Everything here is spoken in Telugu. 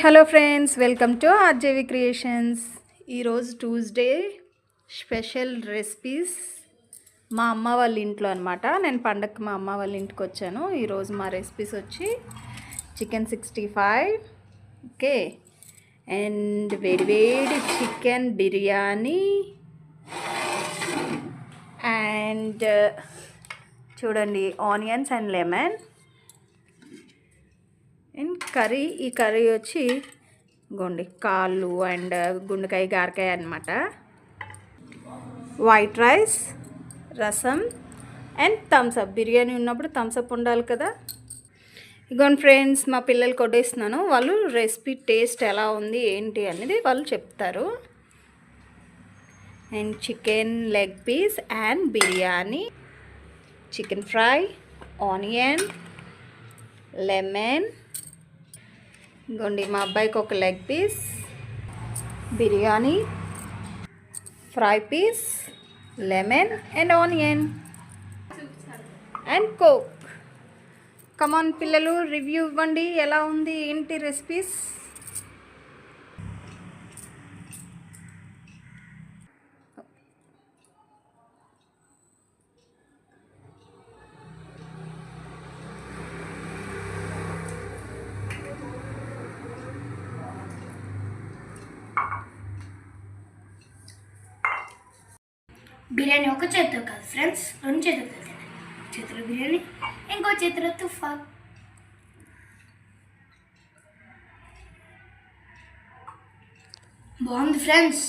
Hello friends, welcome to RJV creations. ఈరోజు ట్యూస్డే స్పెషల్ రెసిపీస్ మా అమ్మ వాళ్ళ ఇంట్లో అనమాట. నేను పండగకి మా అమ్మ వాళ్ళ ఇంటికి వచ్చాను. ఈరోజు మా రెసిపీస్ వచ్చి చికెన్ 65, ఓకే, అండ్ వేడి వేడి చికెన్ బిర్యానీ, అండ్ చూడండి onions and lemon and curry. ఈ కర్రీ వచ్చి గోండి కాళ్ళు అండ్ గుండెకాయ గారకాయ అనమాట. వైట్ రైస్, రసం అండ్ థమ్స్అప్. బిర్యానీ ఉన్నప్పుడు థమ్స్అప్ ఉండాలి కదా. ఇగోండి ఫ్రెండ్స్, మా పిల్లలు కొట్టేస్తున్నాను. వాళ్ళు రెసిపీ టేస్ట్ ఎలా ఉంది ఏంటి అనేది వాళ్ళు చెప్తారు. And chicken leg piece and biryani, chicken fry, onion, lemon. ఇంకోండి మా అబ్బాయికి ఒక leg piece, biryani, fry piece, lemon and onion and coke. Come on పిల్లలు, రివ్యూ ఇవ్వండి, ఎలా ఉంది ఏంటి రెసిపీస్. బిర్యానీ ఒక చేతితో కాదు ఫ్రెండ్స్, రెండు చేతులతో తినాలి. చేతిలో బిర్యానీ, ఇంకో చేతిలో తుఫా. బాగుంది ఫ్రెండ్స్.